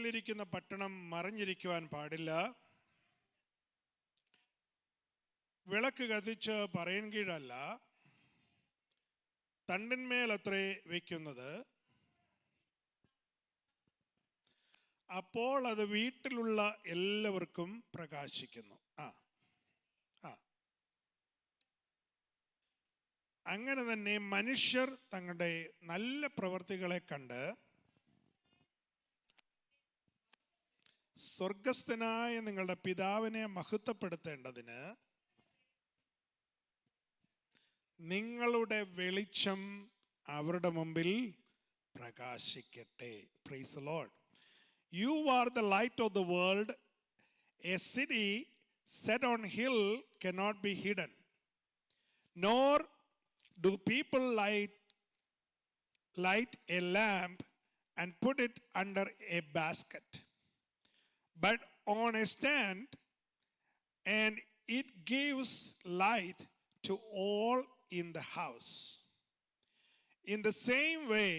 മുകളിലിരിക്കുന്ന പട്ടണം മറിഞ്ഞിരിക്കുവാൻ പാടില്ല. വിളക്ക് കത്തിച്ച് പറയിൻ കീഴല്ല, തണ്ടിന്മേലത്രേ വയ്ക്കുന്നത്. അപ്പോൾ അത് വീട്ടിലുള്ള എല്ലാവർക്കും പ്രകാശിക്കുന്നു. അങ്ങനെ തന്നെ മനുഷ്യർ തങ്ങളുടെ നല്ല പ്രവൃത്തികളെ കണ്ട് സ്വർഗസ്ഥനായ നിങ്ങളുടെ പിതാവിനെ മഹത്വപ്പെടുത്തേണ്ടതിന് നിങ്ങളുടെ വെളിച്ചം അവരുടെ മുമ്പിൽ പ്രകാശിക്കട്ടെ. Praise the lord. You are the light of the world. A city set on hill cannot be hidden. Nor do people light a lamp and put it under a basket, but on a stand, and it gives light to all in the house. In the same way,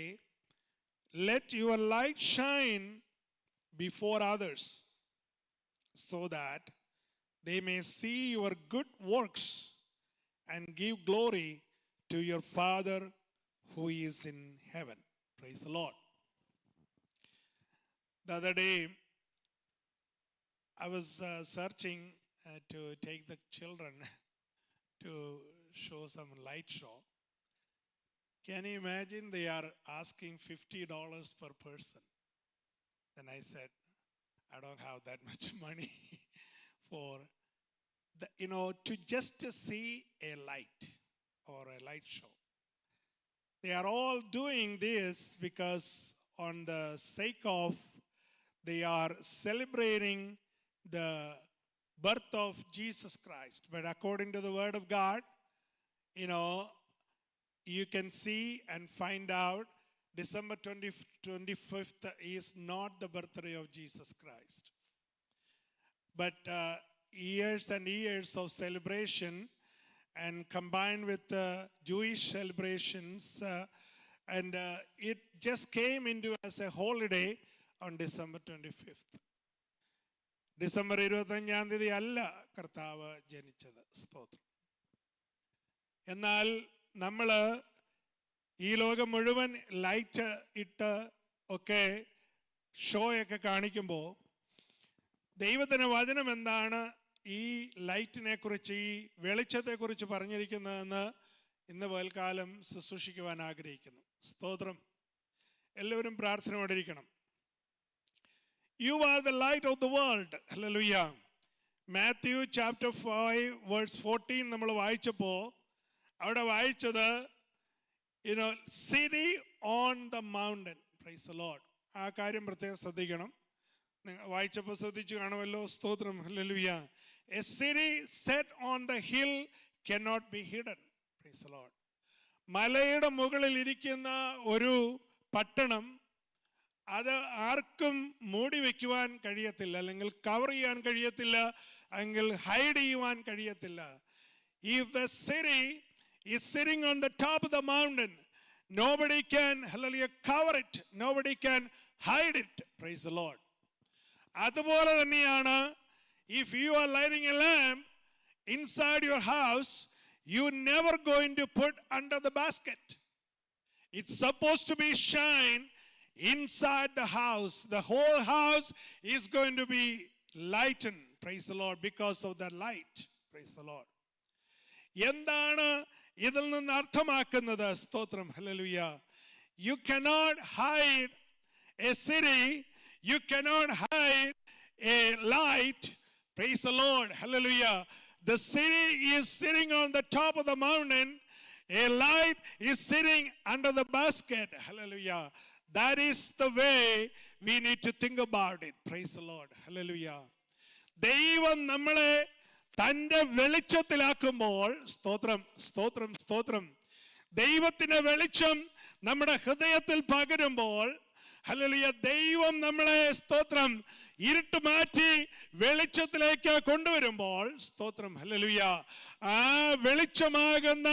let your light shine before others, so that they may see your good works and give glory to your Father who is in heaven. Praise the Lord. The other day, I was searching to take the children to show some light show. Can you imagine? They are asking $50 per person. Then I said, I don't have that much money for to just see a light or a light show. They are all doing this because on the sake of they are celebrating the birth of Jesus Christ. But according to the word of God, you can see and find out December 25th is not the birthday of Jesus Christ. But years and years of celebration, and combined with Jewish celebrations, and it just came into as a holiday on December 25th. December 25-ാം തീയതി അല്ല കർത്താവ് ജനിച്ചത്. സ്തോത്രം. എന്നാൽ നമ്മൾ ഈ ലോകം മുഴുവൻ ലൈറ്റ് ഇട്ട് ഒക്കെ ഷോയൊക്കെ കാണിക്കുമ്പോൾ ദൈവത്തിൻ്റെ വചനം എന്താണ് ഈ ലൈറ്റിനെ കുറിച്ച്, ഈ വെളിച്ചത്തെക്കുറിച്ച് പറഞ്ഞിരിക്കുന്നതെന്ന് ഇന്ന് പകൽക്കാലം ശുശ്രൂഷിക്കുവാൻ ആഗ്രഹിക്കുന്നു. സ്തോത്രം. എല്ലാവരും പ്രാർത്ഥനയോടിരിക്കണം. You are the light of the world. Hallelujah. Matthew chapter 5 verse 14 നമ്മൾ വായിച്ചപ്പോൾ അവിടെ വായിച്ചത് city on the mountain. Praise the Lord. ആ കാര്യം പ്രത്യേകം ശ്രദ്ധിക്കണം. വായിച്ചപ്പോൾ ശ്രദ്ധിച്ചു കാണുമല്ലോ. സ്തോത്രം. Hallelujah. A city set on the hill cannot be hidden. Praise the Lord. മലയുടെ മുകളിൽ ഇരിക്കുന്ന ഒരു പട്ടണം അത് ആർക്കും മൂടി വയ്ക്കുവാൻ കഴിയത്തില്ല, അല്ലെങ്കിൽ കവർ ചെയ്യാൻ കഴിയത്തില്ല, അല്ലെങ്കിൽ ഹൈഡ് ചെയ്യുവാൻ കഴിയത്തില്ല. If the city is sitting on the top of the mountain, nobody can, hallelujah, cover it. Nobody can hide it. Praise the Lord. അതുപോലെ തന്നെയാണ്, if you are lighting a lamp inside your house, you never going to put under the basket. It's supposed to be shine inside the house. The whole house is going to be lightened. Praise the Lord, because of the light. Praise the Lord. എന്താണ് ഇതിൽ നിന്ന് അർത്ഥമാക്കുന്നത്? സ്തോത്രം. Hallelujah. You cannot hide a city. You cannot hide a light. Praise the Lord. Hallelujah. The city is sitting on the top of the mountain. A light is sitting under the basket. Hallelujah. That is the way we need to think about it. Praise the Lord. Hallelujah. ദൈവം നമ്മളെ തൻ്റെ വെളിച്ചത്തിലാക്കുമ്പോൾ, സ്തോത്രം, സ്തോത്രം, സ്തോത്രം, ദൈവത്തിൻ്റെ വെളിച്ചം നമ്മുടെ ഹൃദയത്തിൽ പകരുമ്പോൾ, ഹല്ലേലൂയ, ദൈവം നമ്മളെ, സ്തോത്രം, ഇരുട്ട് മാറ്റി വെളിച്ചത്തിലേക്ക് കൊണ്ടുവരുമ്പോൾ, സ്തോത്രം, ഹല്ലേലൂയ, ആ വെളിച്ചമാകുന്ന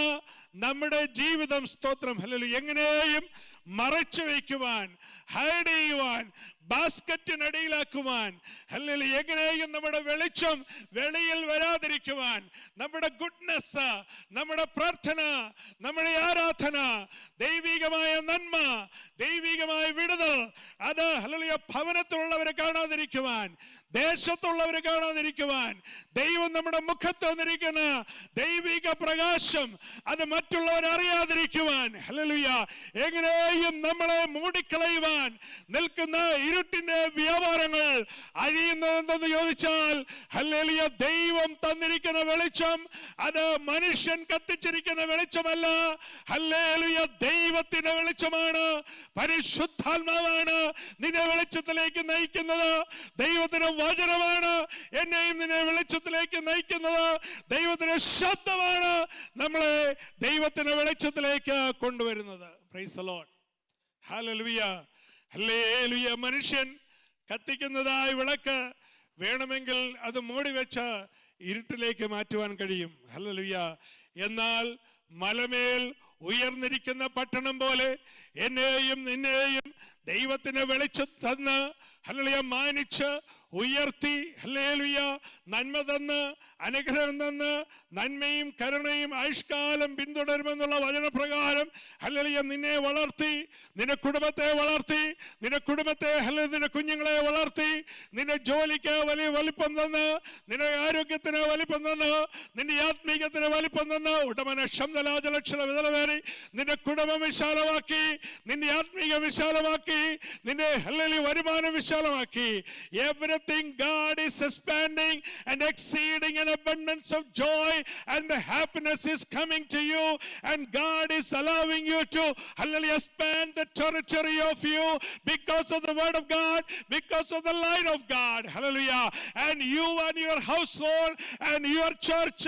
നമ്മുടെ ജീവിതം, സ്തോത്രം, ഹല്ലേലൂയ, എങ്ങനെയും മറച്ചു വയ്ക്കുവാൻ, ഹൈഡ് ചെയ്യുവാൻ, ബാസ്ക്കറ്റിനടിയിലാക്കുവാൻ, ഹല്ലേലൂയ, എങ്ങനെയും നമ്മുടെ വെളിച്ചം വെളിയിൽ വരാതിരിക്കുവാൻ, നമ്മുടെ ഗുഡ്നെസ്, നമ്മുടെ പ്രാർത്ഥന, നമ്മുടെ ആരാധന, ദൈവികമായ നന്മ, ദൈവികമായ വിടുതൽ, അത് ഹല്ലേലൂയ ഭവനത്തിലുള്ളവരെ കാണാതിരിക്കുവാൻ, ദേശത്തുള്ളവരെ കാണാതിരിക്കുവാൻ, ദൈവം നമ്മുടെ മുഖത്ത് വന്നിരിക്കുന്ന ദൈവിക പ്രകാശം അത് മറ്റുള്ളവരെ അറിയാതിരിക്കുവാൻ, ഹല്ലേലൂയ, എങ്ങനെയും നമ്മളെ മൂടിക്കളയുവാൻ നിൽക്കുന്ന ഇരുട്ടിന്റെ വ്യാപാരങ്ങൾ അഴിയുന്നതെന്തെന്ന് ചോദിച്ചാൽ, ഹല്ലേലൂയ, ദൈവം തന്നിരിക്കുന്ന വെളിച്ചം അത് മനുഷ്യൻ കത്തിച്ചിരിക്കുന്ന വെളിച്ചമല്ല. ഹല്ലേലൂയ, ദൈവത്തിന്റെ വെളിച്ചമാണ്. പരിശുദ്ധാത്മാവാണ് നിന്നെ വെളിച്ചത്തിലേക്ക് നയിക്കുന്നത്. ദൈവത്തിന്റെ വചനമാണ് എന്നെയും നിന്നെ വെളിച്ചത്തിലേക്ക് നയിക്കുന്നത്. ദൈവത്തിന്റെ ശബ്ദമാണ് നമ്മളെ ദൈവത്തിന്റെ വെളിച്ചത്തിലേക്ക് കൊണ്ടുവരുന്നത്. Price the Lord. Hallelujah, hallelujah. മനുഷ്യൻ കത്തിക്കുന്നതായ വിളക്ക് വേണമെങ്കിൽ അത് മൂടിവെച്ച് ഇരുട്ടിലേക്ക് മാറ്റുവാൻ കഴിയും. ഹല്ലേലൂയ. എന്നാൽ മലമേൽ ഉയർന്നിരിക്കുന്ന പട്ടണം പോലെ എന്നെയും നിന്നെയും ദൈവത്തിന് വെളിച്ചം തന്ന്, ഹല്ലേലൂയ, മാനിച്ച് ഉയർത്തി, ഹല്ലേലൂയ, നന്മ തന്ന്, അനുഗ്രഹം തന്ന്, നന്മയും കരുണയും ആയുഷ്കാലം പിന്തുടരുമെന്നുള്ള വചനപ്രകാരം, ഹല്ലേലൂയ, നിന്നെ വളർത്തി, നിന്റെ കുടുംബത്തെ വളർത്തി, നിന്റെ കുടുംബത്തെ, ഹല്ലേലൂയ, നിന്റെ കുഞ്ഞുങ്ങളെ വളർത്തി, നിന്റെ ജോലിക്ക് വലിയ വലിപ്പം തന്ന്, നിന്റെ ആരോഗ്യത്തിന് വലിപ്പം തന്ന്, നിന്റെ ആത്മീയത്തിന് വലിപ്പം തന്ന്, ഉടമന ശബ്ദലാജലക്ഷണ വിതലവേറി നിന്റെ കുടുംബം വിശാലമാക്കി, നിന്റെ ആത്മീയ വിശാലമാക്കി, നിന്റെ, ഹല്ലേലൂയ, വരുമാനം വിശാലമാക്കി. Everything God is expanding and exceeding an abundance of joy and the happiness is coming to you, and God is allowing you to, hallelujah, expand the territory of you because of the word of God, because of the light of God. Hallelujah. And you and your household and your church,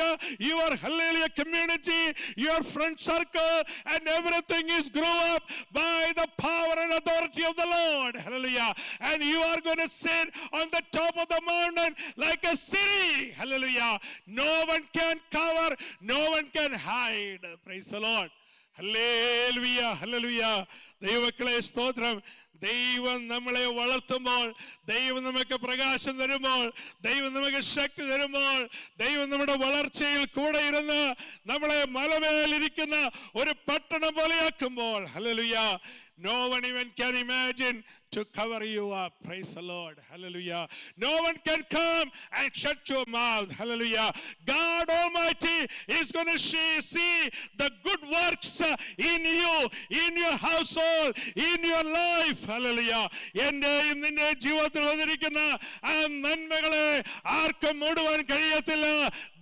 your, hallelujah, community, your friend circle, and everything is grow up by the power and authority of the Lord. Hallelujah. And you are going to sit on the top of the mountain like a city. Hallelujah. No one can cover, no one can hide. Praise the Lord. Hallelujah. Hallelujah. ദൈവമക്കളെ സ്തോത്രം. ദൈവം നമ്മളെ വളർത്തുമ്പോൾ, ദൈവം നമുക്ക് പ്രകാശം തരുമ്പോൾ, ദൈവം നമുക്ക് ശക്തി തരുമ്പോൾ, ദൈവം നമ്മുടെ വളർച്ചയിൽ കൂടെ ഇരുന്ന് നമ്മളെ മലമേലിരിക്കുന്ന ഒരു പട്ടണം പോലെയാക്കുമ്പോൾ, hallelujah, no one even can imagine to cover you up. Praise the Lord. Hallelujah. No one can come and shut your mouth. Hallelujah. God Almighty is going to see the good works in you, in your household, in your life. Hallelujah. എന്റെയും നിന്റെ ജീവിതത്തിൽ വന്നിരിക്കുന്ന ആ നന്മകളെ ആർക്കും മൂടുവാൻ കഴിയത്തില്ല.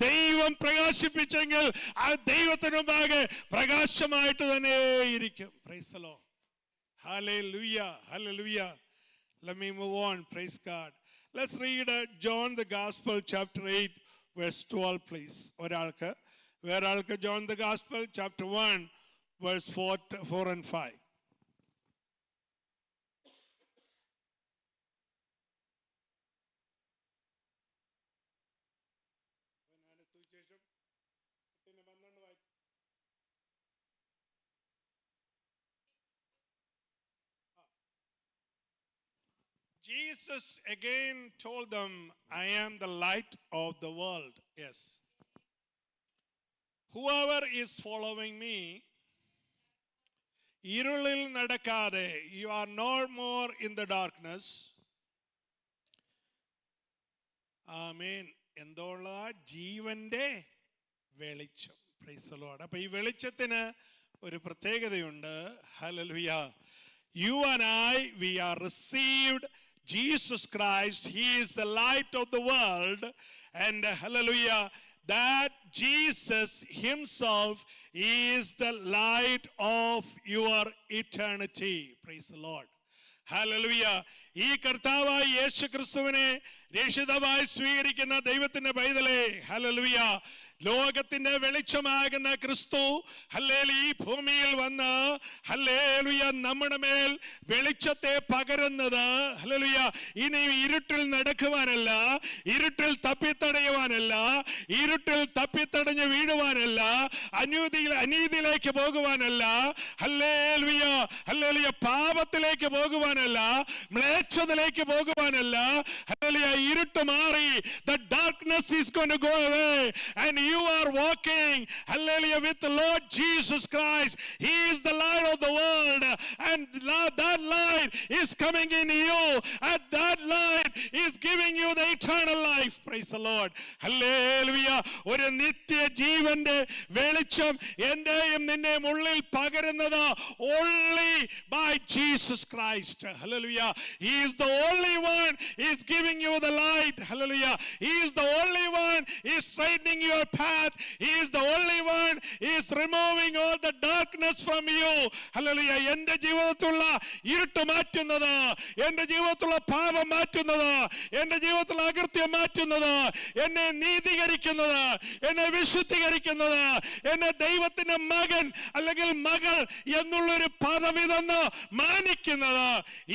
ദൈവം പ്രകാശിപ്പിച്ചെങ്കിൽ ആ ദൈവത്തിന് മുമ്പാകെ പ്രകാശമായിട്ട് തന്നെ ഇരിക്കും. Praise the Lord. Hallelujah, hallelujah. Let me move on. Praise God. Let's read John the Gospel chapter 8 verse 12 please. ഒരാൾക്ക് John the Gospel chapter 1 verse 4 and 5. Jesus again told them, I am the light of the world. Yes. Whoever is following me, ഇരുളിൽ നടക്കാതെ, you are no more in the darkness. ആമേൻ. എന്തുള്ള ജീവന്റെ വെളിച്ചം. Praise the Lord. അപ്പോൾ ഈ വെളിച്ചത്തിന് ഒരു പ്രത്യേകതയുണ്ട്. Hallelujah. You and I, we are received Jesus Christ. He is the light of the world. And hallelujah, that Jesus himself is the light of your eternity. Praise the Lord. Hallelujah. ഈ കർത്താവായ യേശു ക്രിസ്തുവിനെ രക്ഷിതാവായി സ്വീകരിക്കുന്ന ദൈവത്തിന്റെ പൈതലേ, hallelujah, ലോകത്തിന്റെ വെളിച്ചമാകുന്ന ക്രിസ്തു hallelujah ഈ ഭൂമിയിൽ വന്ന് ഹല്ലേലൂയ നമ്മുടെ മേൽ വെളിച്ചത്തെ പകരുന്നത് ഹല്ലേലൂയ ഇനി ഇരുട്ടിൽ നടക്കുവാനല്ല, ഇരുട്ടിൽ തപ്പിത്തടയുവാനല്ല, ഇരുട്ടിൽ തപ്പിത്തടഞ്ഞ് വീഴുവാനല്ല, അനീതിയിലേക്ക് പോകുവാനല്ല, ഹല്ലേലൂയ ഹല്ലേലൂയ പാപത്തിലേക്ക് പോകുവാനല്ല, മ്ലേച്ഛതയിലേക്ക് പോകുവാനല്ല. ഹല്ലേലൂയ ഇരുട്ട് മാറി, the darkness is going to go away and you are walking hallelujah with the Lord Jesus Christ. He is the light of the world and that light is coming in you and that light is giving you the eternal life. Praise the Lord. Hallelujah. ഒരു നിത്യ ജീവന്റെ വെളിച്ചം എന്റെയും നിന്റെയും ഉള്ളിൽ പകരുന്നത് only by Jesus Christ. Hallelujah. He is the only one is giving you the light. Hallelujah. He is the only one is straightening your path. He is the only one is removing all the darkness from you. Hallelujah. എൻ്റെ ജീവിതത്തിലുള്ള ഇരുട്ട് മാറ്റുന്നത്, എൻ്റെ ജീവിതത്തിലുള്ള പാപം മാറ്റുന്നത്, എൻ്റെ ജീവിതത്തിലുള്ള അകൃത്യം മാറ്റുന്നത്, എന്നെ നീതീകരിക്കുന്നത്, എന്നെ വിശുദ്ധീകരിക്കുന്നത്, എന്നെ ദൈവത്തിന്റെ മകൻ അല്ലെങ്കിൽ മകൾ എന്നുള്ളൊരു പദവി തന്ന് മാനിക്കുന്നത്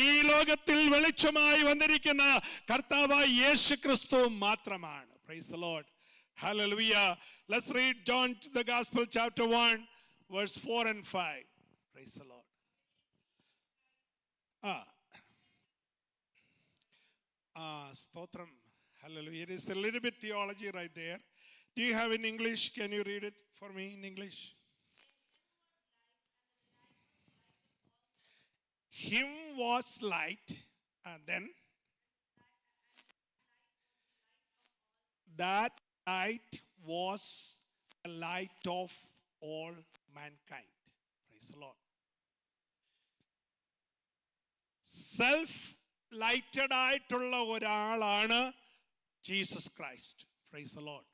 ഈ ലോകത്തിൽ വെളിച്ചമായി വന്നിരിക്കുന്ന കർത്താവായ യേശു ക്രിസ്തു മാത്രമാണ്. Praise the Lord. Hallelujah. Let's read John the Gospel chapter 1 verse 4 and 5. Praise the Lord. Stotram. Hallelujah. It is a little bit theology right there. Do you have in English? Can you read it for me in English? Him was light, and then that light was the light of all mankind. Praise the Lord. Self-lighted ആയിട്ടുള്ള ഒരാളാണ് Jesus Christ. Praise the Lord.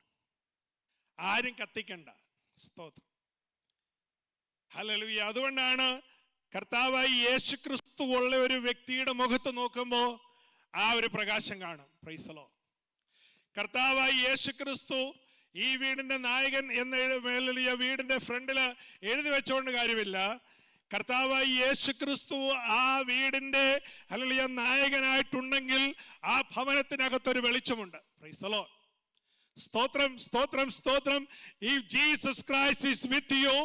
ആരും കത്തിക്കണ്ട. സ്തോത്രം. Hallelujah. അതുകൊണ്ടാണ് കർത്താവായ യേശു ക്രിസ്തു ഉള്ള ഒരു വ്യക്തിയുടെ മുഖത്ത് നോക്കുമ്പോൾ ആ ഒരു പ്രകാശം കാണും. Praise the Lord. കർത്താവായ യേശു ക്രിസ്തു ഈ വീടിന്റെ നായകൻ എന്ന മേലിയ വീടിന്റെ ഫ്രണ്ടില് എഴുതി വെച്ചോണ്ട് കാര്യമില്ല. കർത്താവായ യേശു ക്രിസ്തു ആ വീടിന്റെ ഹല്ലേലൂയ നായകനായിട്ടുണ്ടെങ്കിൽ ആ ഭവനത്തിനകത്തൊരു വെളിച്ചമുണ്ട്. Praise the Lord. സ്തോത്രം, സ്തോത്രം, സ്തോത്രം. If Jesus Christ is with you,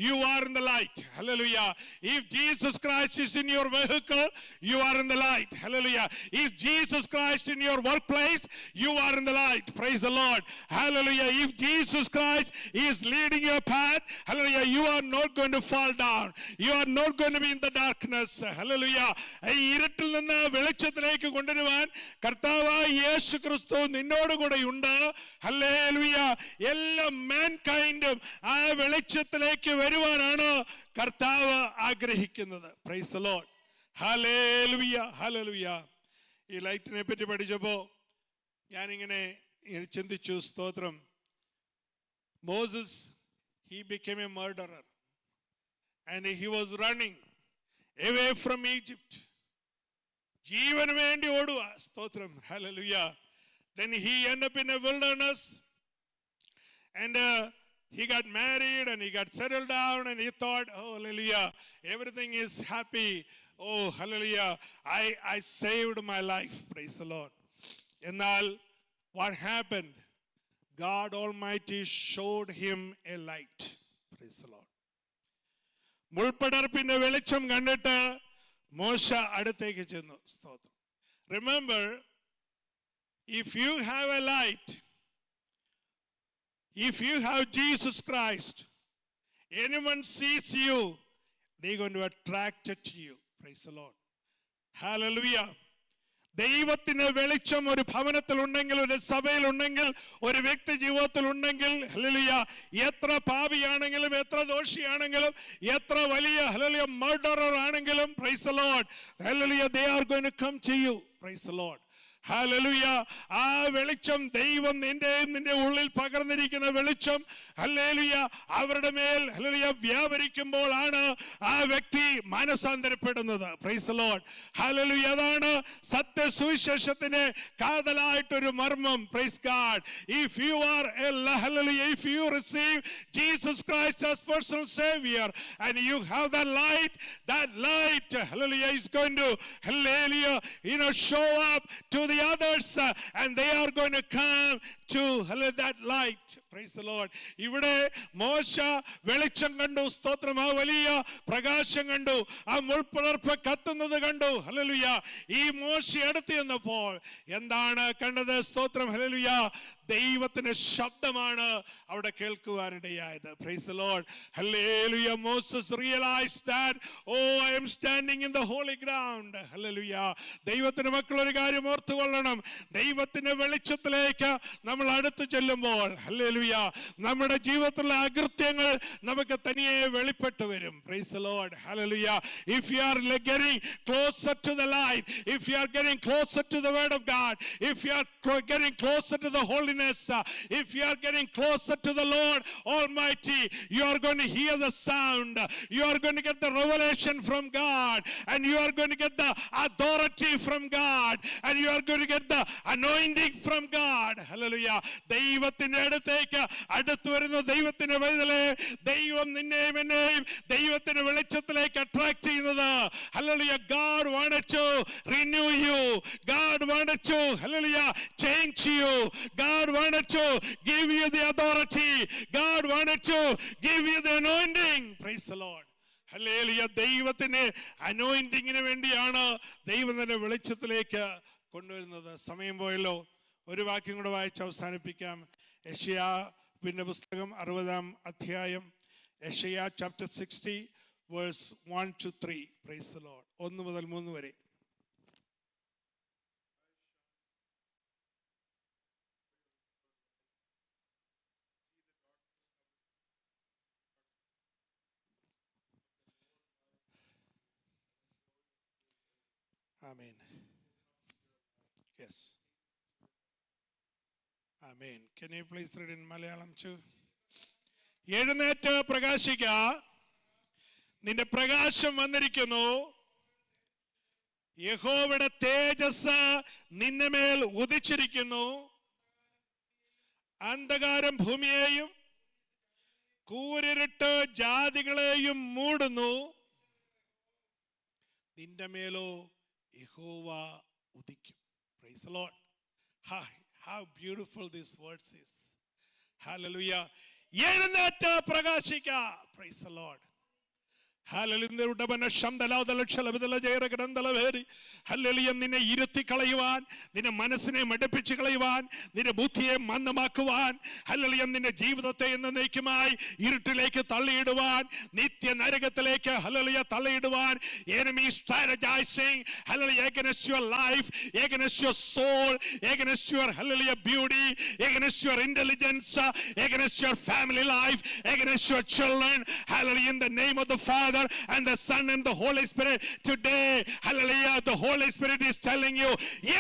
you are in the light. Hallelujah. If Jesus Christ is in your vehicle, you are in the light. Hallelujah. If Jesus Christ in your workplace, you are in the light. Praise the Lord. Hallelujah. If Jesus Christ is leading your path, hallelujah, you are not going to fall down. You are not going to be in the darkness. Hallelujah. ഇരുട്ടിൽ നിന്ന് വെളിച്ചത്തിലേക്ക് കൊണ്ടുവരുവാൻ കർത്താവായ യേശു ക്രിസ്തു നിന്നോട് കൂടെ ഉണ്ട്. Hallelujah. എല്ലാ മാൻകൈൻഡും ആ വെളിച്ചത്തിലേക്ക് വരുവാനാണ് കർത്താവ് ആഗ്രഹിക്കുന്നത്. Praise the Lord. Hallelujah, hallelujah. ഈ ലൈറ്റിനെ പറ്റി പഠിച്ചപ്പോൾ ഞാനിങ്ങനെ ചിന്തിച്ചു. സ്തോത്രം. Moses, he became a murderer and he was running away from Egypt. ജീവന് വേണ്ടി ഓടുക. സ്തോത്രം. Hallelujah. Then he ended up in a wilderness and he got married and he got settled down and he thought, oh hallelujah, everything is happy. Oh hallelujah, I saved my life. Praise the Lord. Enal what happened? God Almighty showed him a light. Praise the Lord. മുൾപടർപ്പിന്റെ വെളിച്ചം കണ്ടിട്ട് മോശ അടുത്തേക്ക് ചെന്നു. സ്തോത്രം. Remember, if you have a light, if you have Jesus Christ, anyone sees you, they're going to attract to you. Praise the Lord. Hallelujah. ദൈവത്തിന്റെ വെളിച്ചം ഒരു ഭവനത്തിൽ ഉണ്ടെങ്കിൽ, ഒരു സഭയിൽ ഉണ്ടെങ്കിൽ, ഒരു വ്യക്തി ജീവിതത്തിൽ ഉണ്ടെങ്കിൽ, ഹല്ലേലൂയ, എത്ര പാപിയാണെങ്കിലും, എത്ര ദോഷിയാണെങ്കിലും, എത്ര വലിയ ഹല്ലേലൂയ മർഡറർ ആണെങ്കിലും, price the Lord, hallelujah, they are going to come to you. Praise the Lord. Hallelujah. ആ വെളിച്ചം ദൈവം നിന്റെ ഉള്ളിൽ പകർന്നിരിക്കുന്ന വെളിച്ചം ഹല്ലേലൂയ അവരുടെ മേൽ ഹല്ലേലൂയ വ്യാപരിക്കുമ്പോഴാണ് ആ വ്യക്തി മാനസാന്തരപ്പെടുന്നത്. Praise the Lord. ഹല്ലേലൂയ. അതാണ് സത്യസുവിശേഷത്തിന്റെ കാതലായിട്ടൊരു മർമ്മം. Praise god. If you are hallelujah, if you receive Jesus Christ as personal savior and you have that light hallelujah is going to hallelujah show up to the others and they are going to come to hallelujah that light. Praise the Lord. ഇവിടെ മോശ വെളിച്ചം കണ്ടു. സ്തോത്രം. ആ വലിയ പ്രകാശം കണ്ടു. ആ മുൾപ്പടർപ്പ് കത്തുന്നത് കണ്ടു. ഹല്ലേലൂയ. ഈ മോശ അടുത്ത് ചെന്നപ്പോൾ എന്താണ് കണ്ടത്? സ്തോത്രം. ഹല്ലേലൂയ. ദൈവത്തിന്റെ ശബ്ദമാണ് അവിടെ കേൾക്കുവാനിടയായത്. Praise the Lord. Hallelujah. Moses realized that, oh, I am standing in the holy ground. Hallelujah. ദൈവത്തിന്റെ മക്കൾ ഒരു കാര്യം ഓർത്തുകൊള്ളണം. ദൈവത്തിന്റെ വെളിച്ചത്തിലേക്ക് നമ്മൾ അടുത്ത് ചെല്ലുമ്പോൾ ഹല്ലേലൂയ നമ്മുടെ ജീവിതത്തിലുള്ള അകൃത്യങ്ങൾ നമുക്ക് തനിയെ വെളിപ്പെട്ടു വരും. Praise the Lord. Hallelujah. If you are getting closer to the light, if you are getting closer to the word of God, if you are getting closer to the holiness, if you are getting closer to the Lord Almighty, you are going to hear the sound, you are going to get the revelation from God, and you are going to get the authority from God, and you are going to get the anointing from God. Hallelujah. ദൈവത്തിന്റെ അടുത്ത് വരുന്ന ദൈവത്തിന്റെ വൈതലേ, ദൈവം നിന്നെയും എന്നെയും ദൈവത്തിന്റെ വെളിച്ചത്തിലേക്ക് attract ചെയ്യുന്നത്. Hallelujah. God wanted to renew you. God wanted to hallelujah change you. God wanted to give you the authority. God wanted to give you the anointing. Praise the Lord. Hallelujah. ദൈവത്തിന്റെ അനോയിന്റിങ്ങിന് വേണ്ടിയാണ് ദൈവം തന്നെ വെളിച്ചത്തിലേക്ക് കൊണ്ടുവരുന്നത്. സമയം പോയല്ലോ. ഒരു വാക്യം കൂടെ വായിച്ച് അവസാനിപ്പിക്കാം. യെശയ്യാവിന്റെ പുസ്തകം 60-ാം അധ്യായം. യെശയ്യാ chapter 60 verse 1 to 3. Praise the Lord. 1 മുതൽ 3 വരെ. Amen. Yes. Amen. Can you please read in Malayalam too? എഴുന്നേറ്റ് പ്രകാശിക്ക, നിന്റെ പ്രകാശം വന്നിരിക്കുന്നു. യഹോവയുടെ തേജസ് നിന്റെ മേൽ ഉദിച്ചിരിക്കുന്നു. അന്ധകാരം ഭൂമിയെയും കൂരിരുട്ട് ജാതികളെയും മൂടുന്നു. നിന്റെ മേലോ യഹോവ ഉദിക്കും. Praise the Lord. How beautiful this words is. Hallelujah. എഴുന്നേറ്റ് പ്രകാശിക്ക. Praise the Lord. നിന്നെ ഇരുത്തി കളയുവാൻ, നിന്റെ മനസ്സിനെ മടുപ്പിച്ച് കളയുവാൻ, നിന്റെ ബുദ്ധിയെ മന്ദമാക്കുവാൻ, ഹല്ലേലൂയ നിന്റെ ജീവിതത്തെ എന്നേക്കുമായി ഇരുട്ടിലേക്ക് തള്ളിയിടുവാൻ, നിത്യ നരകത്തിലേക്ക് hallelujah തള്ളിയിടുവാൻ enemy strategizing hallelujah against your life, against your soul, against your hallelujah beauty, against your intelligence, against your family life, against your children. Hallelujah. In the name of the Father and the Son and the Holy Spirit, today hallelujah the Holy Spirit is telling you,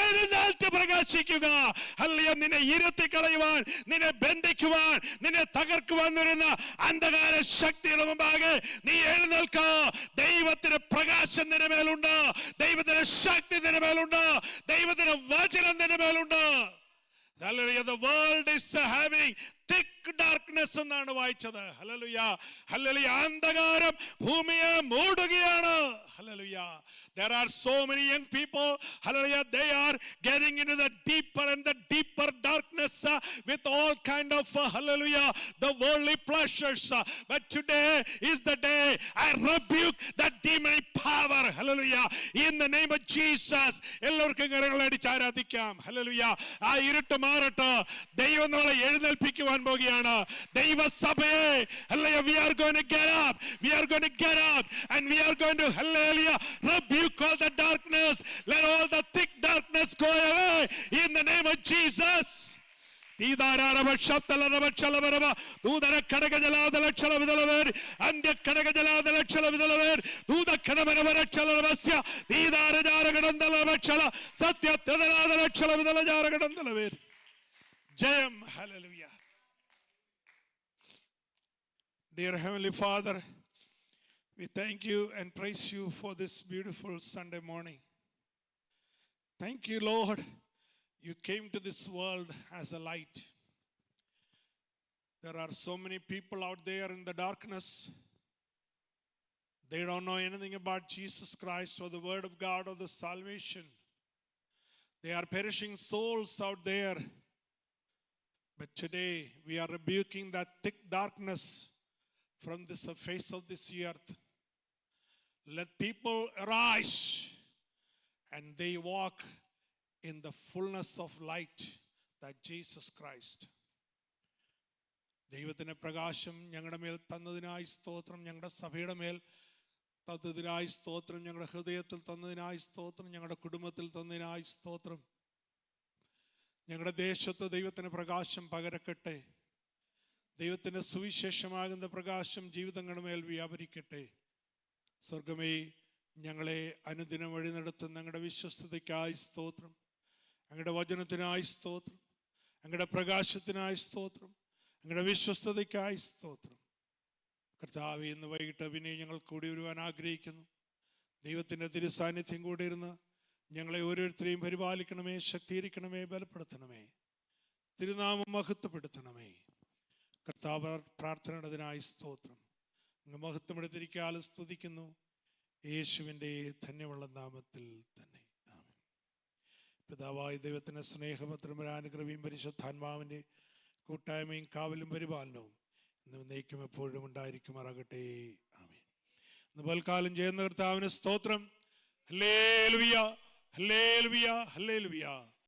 എഴുന്നേറ്റ് പ്രകാശിക്കുക. Hallelujah. നിന്നെ ഇരുത്തി കളയുവാൻ, നിന്നെ ബന്ധിക്കുവാൻ, നിന്നെ തകർക്കുവാൻ വരുന്ന അന്ധകാര ശക്തിയുടെ മുമ്പാകെ നീ എഴുന്നേൽക്ക. ദൈവത്തിന്റെ പ്രകാശം നിന്റെ മേലുണ്ട്. ദൈവത്തിന്റെ ശക്തി നിന്റെ മേലുണ്ട്. ദൈവത്തിന്റെ വചനം നിന്റെ മേലുണ്ട്. Hallelujah. The world is having thick darkness എന്നാണ് വായിച്ചത്. ഹല്ലേലൂയ. ഹല്ലേലൂയ. അന്ധകാരം ഭൂമിയെ മൂടുകയാണ്. Hallelujah. There are so many young people, hallelujah, they are getting into the deeper and the deeper darkness with all kind of hallelujah the worldly pleasures. But today is the day I rebuke that demonic power. Hallelujah. In the name of Jesus. എല്ലാവർക്കും കരങ്ങൾ അടിച്ച് ആരാധിക്കാം. Hallelujah. ആ ഇരുട്ട് മാറട്ടെ. ദൈവം നമ്മളെ എഴുന്നേൽപ്പിക്കുവാൻ പോകുകയാണ്. ദൈവസഭയെ hallelujah we are going to get up. We are going to get up and we are going to hallelujah rebuke all the darkness. Let all the thick darkness go away in the name of Jesus. ദൂതര കടക ജലാദലക്ഷല വിതലവേർ അന്ത്യ കടക ജലാദലക്ഷല വിതലവേർ ദൂതക്കടമനവരക്ഷലവസ്യ ദീദാരജാരകടന്തലവക്ഷല സത്യത്യദലാദലക്ഷല വിതലജാരകടന്തലവേർ. ജയം. Hallelujah. Dear Heavenly Father, we thank you and praise you for this beautiful Sunday morning. Thank you, Lord. You came to this world as a light. There are so many people out there in the darkness. They don't know anything about Jesus Christ or the Word of God or the salvation. They are perishing souls out there. But today we are rebuking that thick darkness from this face of this earth. Let people arise and they walk in the fullness of light, that Jesus Christ. ദൈവത്തിൻ്റെ പ്രകാശം ഞങ്ങളുടെ മേൽ തന്നതിനായി സ്തോത്രം. ഞങ്ങളുടെ സഭയുടെ മേൽ തന്നതിനായി സ്തോത്രം. ഞങ്ങളുടെ ഹൃദയത്തിൽ തന്നതിനായി സ്തോത്രം. ഞങ്ങളുടെ കുടുംബത്തിൽ തന്നതിനായി സ്തോത്രം. ഞങ്ങളുടെ ദേശത്ത് ദൈവത്തിൻ്റെ പ്രകാശം പകരക്കട്ടെ. ദൈവത്തിൻ്റെ സുവിശേഷമാകുന്ന പ്രകാശം ജീവിതങ്ങളുടെ മേൽ വ്യാപരിക്കട്ടെ. സ്വർഗമേ, ഞങ്ങളെ അനുദിനം വഴി നടത്തുന്ന ഞങ്ങളുടെ വിശ്വസ്തതയ്ക്കായി സ്തോത്രം. അങ്ങയുടെ വചനത്തിനായി സ്തോത്രം. അങ്ങയുടെ പ്രകാശത്തിനായി സ്തോത്രം. അങ്ങയുടെ വിശ്വസ്തതയ്ക്കായി സ്തോത്രം. കർത്താവേ, ഇന്ന് വൈകിട്ട് പിന്നെ ഞങ്ങൾ കൂടി വരുവാൻ ആഗ്രഹിക്കുന്നു. ദൈവത്തിൻ്റെ തിരുസാന്നിധ്യം കൂടി ഇരുന്ന് ഞങ്ങളെ ഓരോരുത്തരെയും പരിപാലിക്കണമേ, ശക്തീകരിക്കണമേ, ബലപ്പെടുത്തണമേ, തിരുനാമം മഹത്വപ്പെടുത്തണമേ. കർത്താവ്, പ്രാർത്ഥനയുടേതിനായി സ്തോത്രം. അങ്ങ് മഹത്വമെടുത്തിരിക്കാതെ സ്തുതിക്കുന്നു, യേശുവിൻ്റെ ധന്യമുള്ള നാമത്തിൽ തന്നെ. ആമേൻ. പിതാവായ ദൈവത്തിൻ്റെ സ്നേഹപത്രം, അനുഗ്രഹവും പരിശുദ്ധാത്മാവിൻ്റെ കൂട്ടായ്മയും കാവലും പരിപാലനവും ഇന്ന് എന്നേക്കും എപ്പോഴും ഉണ്ടായിരിക്കുമാറാകട്ടെ. ആമേൻ. ഇന്ന് പൽക്കാലം ചെയ്യുന്ന കർത്താവിന് സ്തോത്രം. Hallelujah, hallelujah, hallelujah.